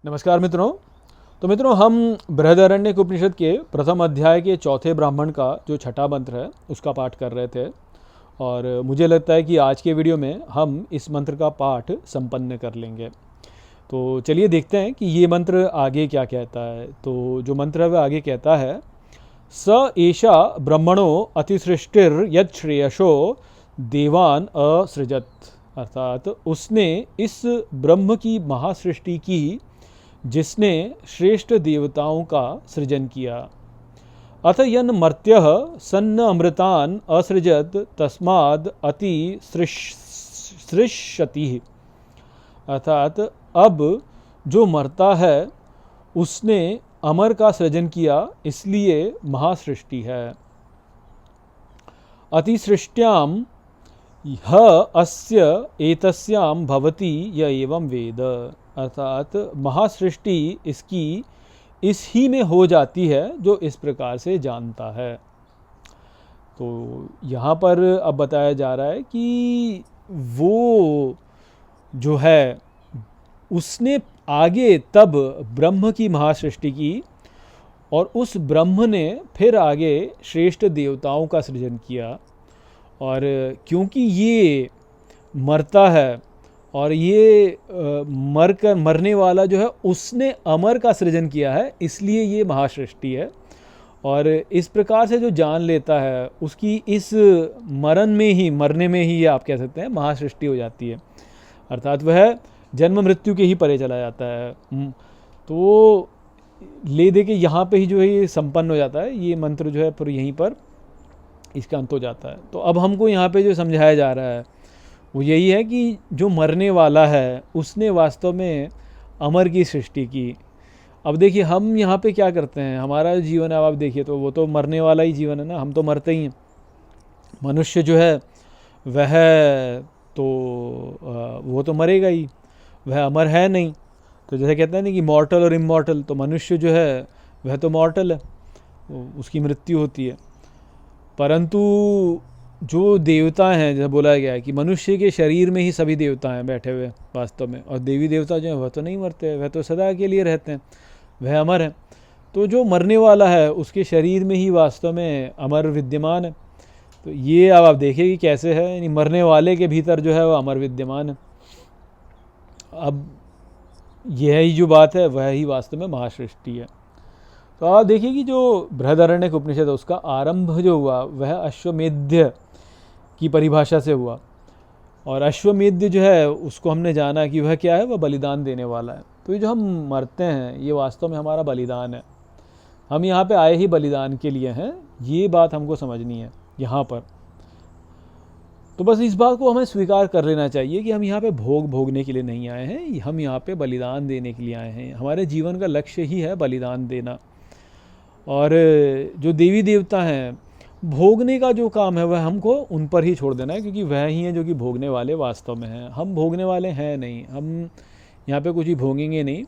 नमस्कार मित्रों। तो मित्रों, हम बृहदारण्यक उपनिषद के प्रथम अध्याय के चौथे ब्राह्मण का जो छठा मंत्र है उसका पाठ कर रहे थे, और मुझे लगता है कि आज के वीडियो में हम इस मंत्र का पाठ संपन्न कर लेंगे। तो चलिए देखते हैं कि ये मंत्र आगे क्या कहता है। तो जो मंत्र है वह आगे कहता है, स एषा ब्रह्मणो अतिसृष्टिर यत् श्रेयसो देवान असृजत। अर्थात उसने इस ब्रह्म की महासृष्टि की जिसने श्रेष्ठ देवताओं का सृजन किया। अथ यन मर्त्यः सन्न अमृतान असृजत तस्माद् अति सृष्यति। अर्थात अब जो मरता है उसने अमर का सृजन किया, इसलिए महासृष्टि है। अतिसृष्ट्याम ह अस्य एतस्याम भवति य एवं वेद। अर्थात महासृष्टि इसकी इस ही में हो जाती है जो इस प्रकार से जानता है। तो यहाँ पर अब बताया जा रहा है कि वो जो है उसने आगे तब ब्रह्म की महासृष्टि की, और उस ब्रह्म ने फिर आगे श्रेष्ठ देवताओं का सृजन किया। और क्योंकि ये मरता है और ये मरने वाला जो है उसने अमर का सृजन किया है, इसलिए ये महासृष्टि है। और इस प्रकार से जो जान लेता है उसकी इस मरने में ही आप कह सकते हैं महासृष्टि हो जाती है। अर्थात वह जन्म मृत्यु के ही परे चला जाता है। तो ले दे के यहाँ पे ही जो है ये संपन्न हो जाता है। ये मंत्र जो है फिर यहीं पर इसका अंत हो जाता है। तो अब हमको यहाँ पे जो समझाया जा रहा है वो यही है कि जो मरने वाला है उसने वास्तव में अमर की सृष्टि की। अब देखिए हम यहाँ पे क्या करते हैं, हमारा जीवन है, अब आप देखिए तो वो तो मरने वाला ही जीवन है ना, हम तो मरते ही हैं। मनुष्य जो है वह तो वो तो मरेगा ही, वह अमर है नहीं। तो जैसे कहते हैं ना कि मॉर्टल और इमॉर्टल, तो मनुष्य जो है वह तो मॉर्टल है, उसकी मृत्यु होती है। परंतु जो देवता हैं, जैसे बोला गया है कि मनुष्य के शरीर में ही सभी देवता हैं बैठे हुए वास्तव में, और देवी देवता जो हैं वह तो नहीं मरते, वह तो सदा के लिए रहते हैं, वह अमर हैं। तो जो मरने वाला है उसके शरीर में ही वास्तव में अमर विद्यमान है। तो ये अब आप देखिए कि कैसे है, यानी मरने वाले के भीतर जो है वह अमर विद्यमान है। अब यह ही जो बात है वह ही वास्तव में महासृष्टि है। तो आप देखिए कि जो बृहदारण्यक उपनिषद है उसका आरंभ जो हुआ वह अश्वमेध की परिभाषा से हुआ। और अश्वमेध जो है उसको हमने जाना कि वह क्या है, वह बलिदान देने वाला है। तो ये जो हम मरते हैं ये वास्तव में हमारा बलिदान है। हम यहाँ पे आए ही बलिदान के लिए हैं, ये बात हमको समझनी है यहाँ पर। तो बस इस बात को हमें स्वीकार कर लेना चाहिए कि हम यहाँ पे भोगने के लिए नहीं आए हैं, हम यहाँ पे बलिदान देने के लिए आए हैं। हमारे जीवन का लक्ष्य ही है बलिदान देना। और जो देवी देवता हैं, भोगने का जो काम है वह हमको उन पर ही छोड़ देना है, क्योंकि वह ही हैं जो कि भोगने वाले वास्तव में हैं। हम भोगने वाले हैं नहीं, हम यहाँ पे कुछ ही भोगेंगे नहीं।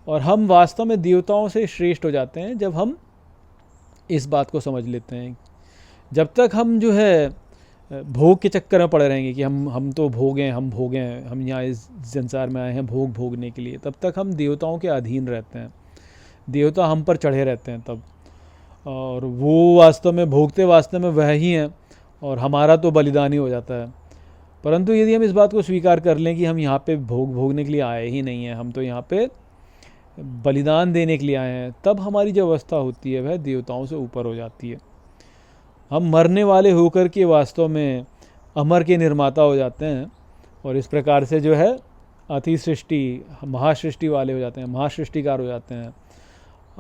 और हम वास्तव में देवताओं से श्रेष्ठ हो जाते हैं जब हम इस बात को समझ लेते हैं। जब तक हम जो है भोग के चक्कर में पड़े रहेंगे कि हम तो भोगें, हम यहाँ इस संसार में आए हैं भोगने के लिए, तब तक हम देवताओं के अधीन रहते हैं, देवता हम पर चढ़े रहते हैं तब। और वो वास्तव में भोगते वास्तव में वह ही हैं, और हमारा तो बलिदान ही हो जाता है। परंतु यदि हम इस बात को स्वीकार कर लें कि हम यहाँ पे भोगने के लिए आए ही नहीं हैं, हम तो यहाँ पे बलिदान देने के लिए आए हैं, तब हमारी जो अवस्था होती है वह देवताओं से ऊपर हो जाती है। हम मरने वाले होकर के वास्तव में अमर के निर्माता हो जाते हैं, और इस प्रकार से जो है अति सृष्टि महासृष्टि वाले हो जाते हैं, महासृष्टिकार हो जाते हैं।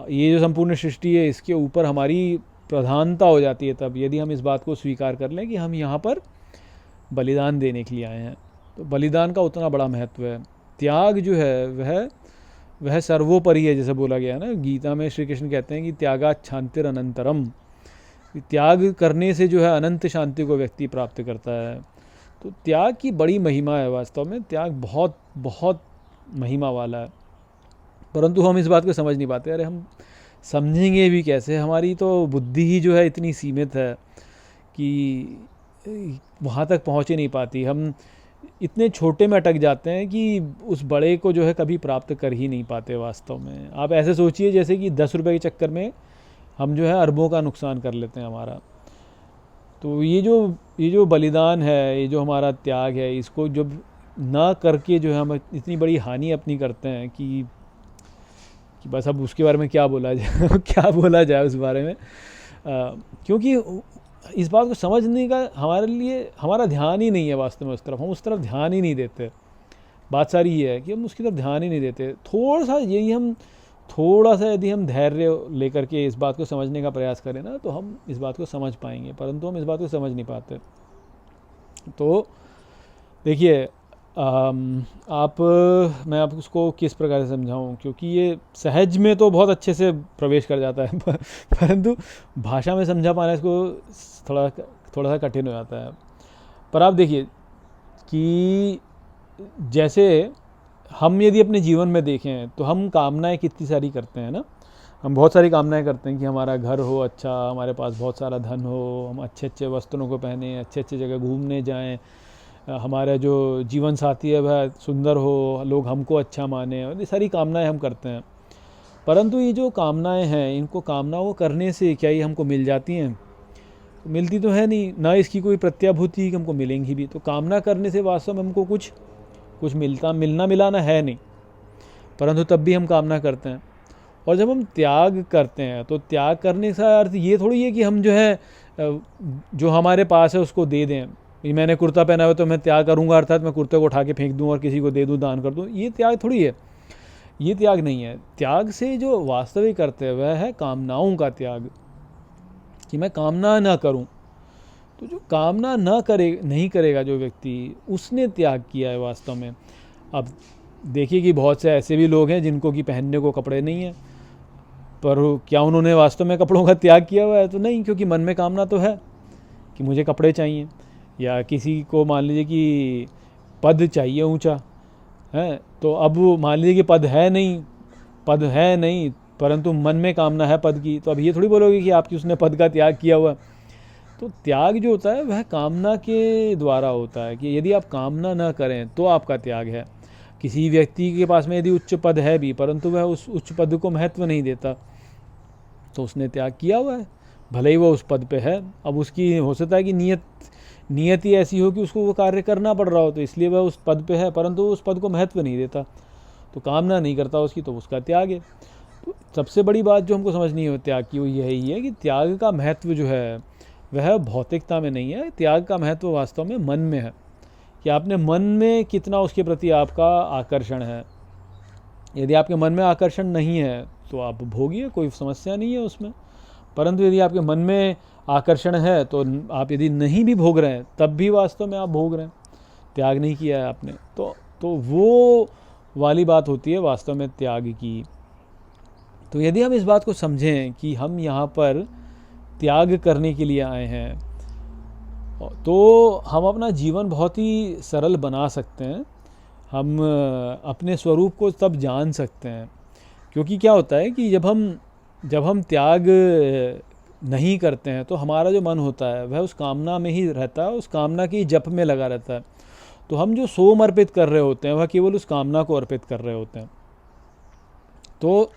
ये जो संपूर्ण सृष्टि है इसके ऊपर हमारी प्रधानता हो जाती है तब, यदि हम इस बात को स्वीकार कर लें कि हम यहाँ पर बलिदान देने के लिए आए हैं। तो बलिदान का उतना बड़ा महत्व है। त्याग जो है वह सर्वोपरि है, जैसे बोला गया है ना गीता में। श्री कृष्ण कहते हैं कि त्यागात् शांतिर अनंतरम। त्याग करने से जो है अनंत शांति को व्यक्ति प्राप्त करता है। तो त्याग की बड़ी महिमा है वास्तव में, त्याग बहुत बहुत महिमा वाला है। परंतु हम इस बात को समझ नहीं पाते। अरे हम समझेंगे भी कैसे, हमारी तो बुद्धि ही जो है इतनी सीमित है कि वहाँ तक पहुँच ही नहीं पाती। हम इतने छोटे में अटक जाते हैं कि उस बड़े को जो है कभी प्राप्त कर ही नहीं पाते वास्तव में। आप ऐसे सोचिए जैसे कि 10 रुपये के चक्कर में हम जो है अरबों का नुकसान कर लेते हैं हमारा। तो ये जो बलिदान है, ये जो हमारा त्याग है, इसको जब ना करके जो है हम इतनी बड़ी हानि अपनी करते हैं कि बस अब उसके बारे में क्या बोला जाए क्या बोला जाए उस बारे में। क्योंकि इस बात को समझने का हमारे लिए हमारा ध्यान ही नहीं है वास्तव में उस तरफ, हम उस तरफ ध्यान ही नहीं देते। बात सारी ये है कि हम उसकी तरफ ध्यान ही नहीं देते। थोड़ा सा यदि हम धैर्य लेकर के इस बात को समझने का प्रयास करें ना, तो हम इस बात को समझ पाएंगे, परंतु हम इस बात को समझ नहीं पाते। तो देखिए, मैं आपको उसको किस प्रकार से समझाऊं, क्योंकि ये सहज में तो बहुत अच्छे से प्रवेश कर जाता है परंतु भाषा में समझा पाना इसको थोड़ा सा कठिन हो जाता है। पर आप देखिए कि जैसे हम यदि अपने जीवन में देखें तो हम कामनाएं कितनी सारी करते हैं ना। हम बहुत सारी कामनाएं करते हैं कि हमारा घर हो अच्छा, हमारे पास बहुत सारा धन हो, हम अच्छे अच्छे वस्त्रों को पहने, अच्छे अच्छे जगह घूमने जाएं, हमारा जो जीवन साथी है वह सुंदर हो, लोग हमको अच्छा माने, और ये सारी कामनाएं हम करते हैं। परंतु ये जो कामनाएं हैं, इनको कामनाओं करने से क्या ये हमको मिल जाती हैं? मिलती तो है नहीं, ना इसकी कोई प्रत्याभूति कि हमको मिलेंगी भी। तो कामना करने से वास्तव में हमको कुछ मिलना मिलाना है नहीं, परंतु तब भी हम कामना करते हैं। और जब हम त्याग करते हैं तो त्याग करने का अर्थ ये थोड़ी है कि हम जो है जो हमारे पास है उसको दे दें। मैंने कुर्ता पहना हुआ तो मैं त्याग करूँगा अर्थात मैं कुर्ते को उठा के फेंक दूँ और किसी को दे दूँ, दान कर दूँ, ये त्याग थोड़ी है। ये त्याग नहीं है। त्याग से जो वास्तविक करते हैं वह है कामनाओं का त्याग, कि मैं कामना ना करूं। तो जो कामना नहीं करेगा जो व्यक्ति, उसने त्याग किया है वास्तव में। अब देखिए कि बहुत से ऐसे भी लोग हैं जिनको कि पहनने को कपड़े नहीं हैं, पर क्या उन्होंने वास्तव में कपड़ों का त्याग किया हुआ है? तो नहीं, क्योंकि मन में कामना तो है कि मुझे कपड़े चाहिए। या किसी को मान लीजिए कि पद चाहिए ऊंचा है, तो अब मान लीजिए कि पद है नहीं परंतु मन में कामना है पद की, तो अब ये थोड़ी बोलोगे कि आपकी उसने पद का त्याग किया हुआ। तो त्याग जो होता है वह कामना के द्वारा होता है, कि यदि आप कामना ना करें तो आपका त्याग है। किसी व्यक्ति के पास में यदि उच्च पद है भी परंतु वह उस उच्च पद को महत्व नहीं देता, तो उसने त्याग किया हुआ है, भले ही वो उस पद पे है। अब उसकी हो सकता है कि नियत ही ऐसी हो कि उसको वो कार्य करना पड़ रहा हो, तो इसलिए वह उस पद पे है, परंतु उस पद को महत्व नहीं देता, तो कामना नहीं करता उसकी, तो उसका त्याग है। तो सबसे बड़ी बात जो हमको समझनी है त्याग की वो यही है कि त्याग का महत्व जो है वह भौतिकता में नहीं है। त्याग का महत्व वास्तव में मन में है, कि आपने मन में कितना उसके प्रति आपका आकर्षण है। यदि आपके मन में आकर्षण नहीं है तो आप भोगिए, कोई समस्या नहीं है उसमें। परंतु यदि आपके मन में आकर्षण है तो आप यदि नहीं भी भोग रहे हैं तब भी वास्तव में आप भोग रहे हैं, त्याग नहीं किया है आपने। तो वो वाली बात होती है वास्तव में त्याग की। तो यदि हम इस बात को समझें कि हम यहाँ पर त्याग करने के लिए आए हैं, तो हम अपना जीवन बहुत ही सरल बना सकते हैं। हम अपने स्वरूप को तब जान सकते हैं, क्योंकि क्या होता है कि जब हम त्याग नहीं करते हैं तो हमारा जो मन होता है वह उस कामना में ही रहता है, उस कामना की जप में लगा रहता है। तो हम जो सोम अर्पित कर रहे होते हैं वह केवल उस कामना को अर्पित कर रहे होते हैं। तो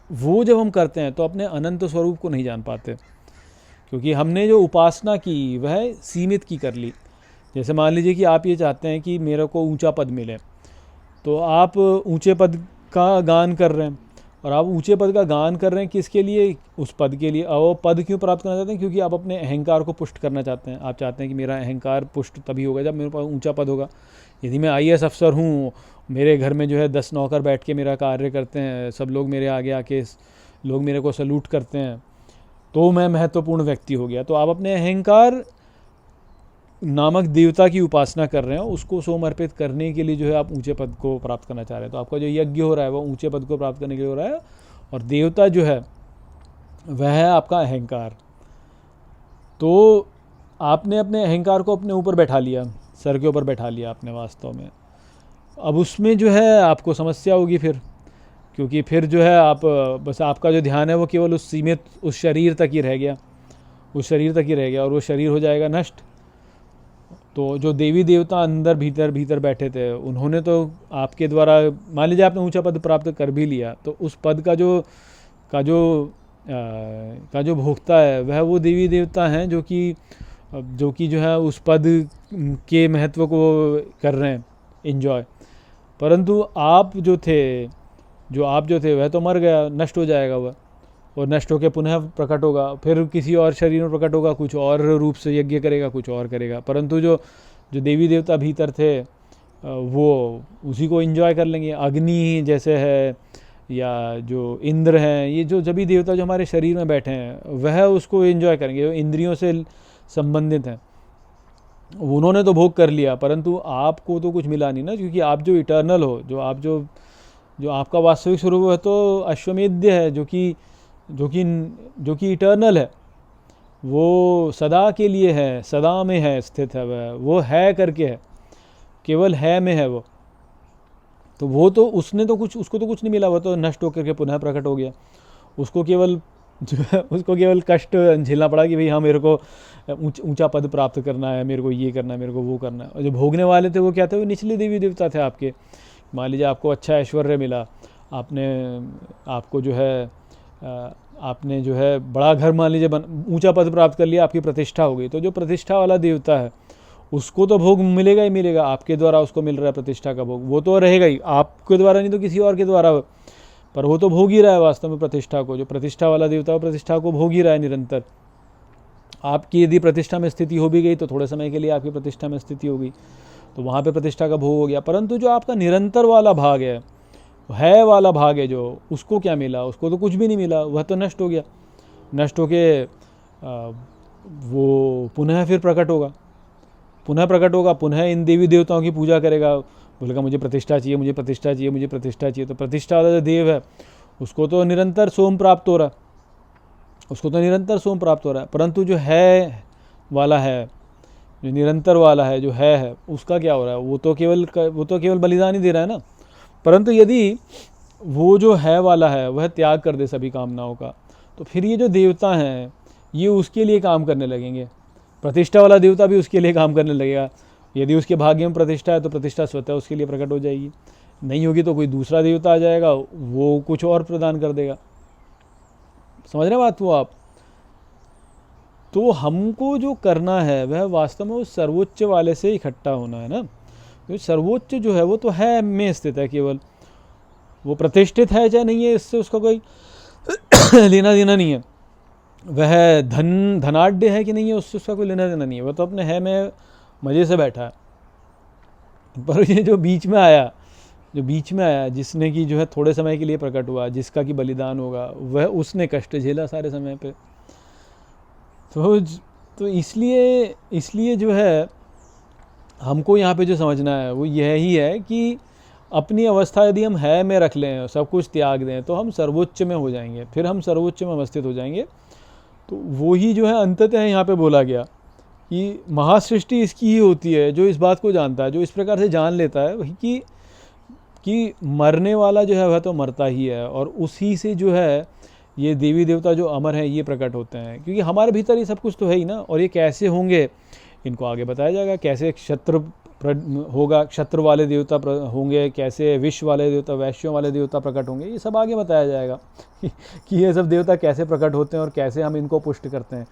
वो जब हम करते हैं तो अपने अनंत स्वरूप को नहीं जान पाते, क्योंकि हमने जो उपासना की वह सीमित की कर ली। जैसे मान लीजिए कि आप ये चाहते हैं कि मेरे को ऊंचा पद मिले, तो आप ऊंचे पद का गान कर रहे हैं, और आप ऊंचे पद का गान कर रहे हैं किसके लिए? उस पद के लिए। और वो पद क्यों प्राप्त करना चाहते हैं? क्योंकि आप अपने अहंकार को पुष्ट करना चाहते हैं। आप चाहते हैं कि मेरा अहंकार पुष्ट तभी होगा जब मेरे पास ऊंचा पद होगा। यदि मैं IAS अफसर हूँ, मेरे घर में जो है 10 नौकर बैठ के मेरा कार्य करते हैं, सब लोग मेरे आगे आके लोग मेरे को सल्यूट करते हैं, तो मैं महत्वपूर्ण व्यक्ति हो गया। तो आप अपने अहंकार नामक देवता की उपासना कर रहे हैं, उसको समर्पित करने के लिए जो है आप ऊंचे पद को प्राप्त करना चाह रहे हैं। तो आपका जो यज्ञ हो रहा है वो ऊंचे पद को प्राप्त करने के लिए हो रहा है, और देवता जो है वह है आपका अहंकार। तो आपने अपने अहंकार को अपने ऊपर बैठा लिया, सर के ऊपर बैठा लिया आपने वास्तव में। अब उसमें जो है आपको समस्या होगी फिर, क्योंकि फिर जो है आप बस आपका जो ध्यान है वो केवल उस शरीर तक ही रह गया, और वो शरीर हो जाएगा नष्ट। तो जो देवी देवता अंदर भीतर भीतर बैठे थे, उन्होंने तो आपके द्वारा, मान लीजिए आपने ऊंचा पद प्राप्त कर भी लिया, तो उस पद का जो भोक्ता है वह वो देवी देवता हैं जो कि जो है उस पद के महत्व को कर रहे हैं एंजॉय। परंतु आप जो थे वह तो मर गया, नष्ट हो जाएगा वह, और नष्ट होकर पुनः प्रकट होगा, फिर किसी और शरीर में प्रकट होगा, कुछ और रूप से यज्ञ करेगा, कुछ और करेगा। परंतु जो देवी देवता भीतर थे वो उसी को एंजॉय कर लेंगे। अग्नि जैसे है, या जो इंद्र हैं, ये जो सभी देवता जो हमारे शरीर में बैठे हैं वह उसको एंजॉय करेंगे, वो इंद्रियों से संबंधित हैं। उन्होंने तो भोग कर लिया, परंतु आपको तो कुछ मिला नहीं ना, क्योंकि आप जो इटर्नल हो, जो आपका वास्तविक स्वरूप है तो अश्वमेध्य है, जो कि इटर्नल है, वो सदा के लिए है, सदा में है, स्थित है, वो है करके है, केवल है में है वो। तो वो तो उसको तो कुछ नहीं मिला, वो तो नष्ट होकर के पुनः प्रकट हो गया। उसको केवल कष्ट झेलना पड़ा कि भाई हाँ मेरे को ऊंचा पद प्राप्त करना है, मेरे को ये करना है, मेरे को वो करना है। और जो भोगने वाले थे वो क्या थे, वो निचले देवी देवता थे आपके। मान लीजिए आपको अच्छा ऐश्वर्य मिला, आपने जो है बड़ा घर मान लीजिए ऊंचा पद प्राप्त कर लिया, आपकी प्रतिष्ठा हो गई, तो जो प्रतिष्ठा वाला देवता है उसको तो भोग मिलेगा ही मिलेगा, आपके द्वारा उसको मिल रहा है प्रतिष्ठा का भोग, वो तो रहेगा ही, आपके द्वारा नहीं तो किसी और के द्वारा, पर वो तो भोग ही रहा है वास्तव में प्रतिष्ठा को। जो प्रतिष्ठा वाला देवता है प्रतिष्ठा को भोग ही रहा है निरंतर। आपकी यदि प्रतिष्ठा में स्थिति हो भी गई तो थोड़े समय के लिए आपकी प्रतिष्ठा में स्थिति हो गई, तो वहाँ पे प्रतिष्ठा का भोग हो गया। परंतु जो आपका निरंतर वाला भाग है वाला भाग है, जो उसको क्या मिला, उसको तो कुछ भी नहीं मिला, वह तो नष्ट हो गया। नष्ट होके वो पुनः फिर प्रकट होगा, पुनः इन देवी देवताओं की पूजा करेगा, बोलेगा मुझे प्रतिष्ठा चाहिए, मुझे प्रतिष्ठा चाहिए, मुझे प्रतिष्ठा चाहिए। तो प्रतिष्ठा वाला जो देव है उसको तो निरंतर सोम प्राप्त हो रहा है, परंतु जो है वाला है, जो निरंतर वाला है, जो है उसका क्या हो रहा है, वो तो केवल बलिदान ही दे रहा है ना। परंतु यदि वो जो है वाला है वह त्याग कर दे सभी कामनाओं का, तो फिर ये जो देवता हैं ये उसके लिए काम करने लगेंगे। प्रतिष्ठा वाला देवता भी उसके लिए काम करने लगेगा। यदि उसके भाग्य में प्रतिष्ठा है तो प्रतिष्ठा स्वतः उसके लिए प्रकट हो जाएगी, नहीं होगी तो कोई दूसरा देवता आ जाएगा, वो कुछ और प्रदान कर देगा। समझ रहे बात वो आप? तो हमको जो करना है वह वास्तव में उस सर्वोच्च वाले से इकट्ठा होना है ना। तो सर्वोच्च जो है वो तो है में स्थित है, केवल वो प्रतिष्ठित है चाहे नहीं है, इससे उसका कोई लेना देना नहीं है। वह धनाढ़ है कि नहीं है, उससे उसका कोई लेना देना नहीं है, वह तो अपने है में मज़े से बैठा है। पर ये जो बीच में आया जिसने कि जो है थोड़े समय के लिए प्रकट हुआ, जिसका कि बलिदान होगा, वह उसने कष्ट झेला सारे समय पे। तो इसलिए जो है हमको यहाँ पे जो समझना है वो यह ही है कि अपनी अवस्था यदि हम है में रख लें, सब कुछ त्याग दें, तो हम सर्वोच्च में हो जाएंगे, फिर हम सर्वोच्च में अवस्थित हो जाएंगे। तो वो ही जो है अंततः यहाँ पे बोला गया कि महासृष्टि इसकी ही होती है, जो इस बात को जानता है, जो इस प्रकार से जान लेता है वही कि मरने वाला जो है वह तो मरता ही है, और उसी से जो है ये देवी देवता जो अमर हैं ये प्रकट होते हैं, क्योंकि हमारे भीतर ये सब कुछ तो है ही ना। और ये कैसे होंगे इनको आगे बताया जाएगा, कैसे क्षत्र होगा, क्षत्र वाले देवता होंगे, कैसे विश्व वाले देवता, वैश्यों वाले देवता प्रकट होंगे, ये सब आगे बताया जाएगा कि ये सब देवता कैसे प्रकट होते हैं और कैसे हम इनको पुष्ट करते हैं,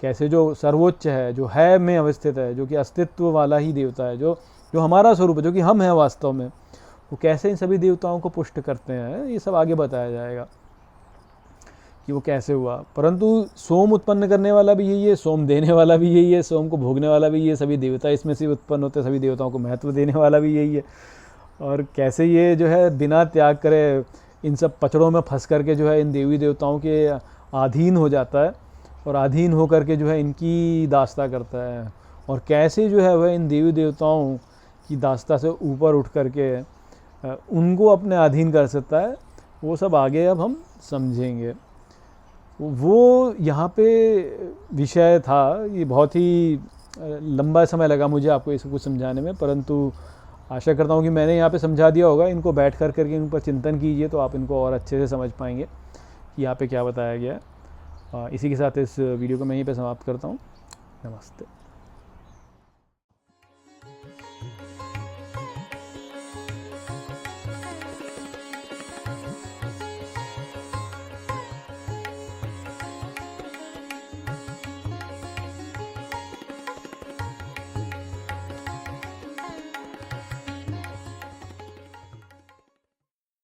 कैसे जो सर्वोच्च है, जो है में अवस्थित है, जो कि अस्तित्व वाला ही देवता है, जो हमारा स्वरूप है, जो कि हम हैं वास्तव में, वो कैसे इन सभी देवताओं को पुष्ट करते हैं, ये सब आगे बताया जाएगा कि वो कैसे हुआ। परंतु सोम उत्पन्न करने वाला भी यही है, सोम देने वाला भी यही है, सोम को भोगने वाला भी ये सभी देवता इसमें से उत्पन्न होते हैं, सभी देवताओं को महत्व देने वाला भी यही है। और कैसे ये जो है बिना त्याग करे इन सब पचड़ों में फंस करके जो है इन देवी देवताओं के अधीन हो जाता है, और अधीन होकर के जो है इनकी दास्ता करता है, और कैसे जो है वह इन देवी देवताओं की दास्ता से ऊपर उठ करके उनको अपने अधीन कर सकता है, वो सब आगे अब हम समझेंगे। वो यहाँ पे विषय था, ये बहुत ही लंबा समय लगा मुझे आपको इसको कुछ समझाने में, परंतु आशा करता हूँ कि मैंने यहाँ पे समझा दिया होगा। इनको बैठ कर करके इन पर चिंतन कीजिए तो आप इनको और अच्छे से समझ पाएंगे कि यहाँ पे क्या बताया गया है। इसी के साथ इस वीडियो को मैं यहीं पे समाप्त करता हूँ। नमस्ते।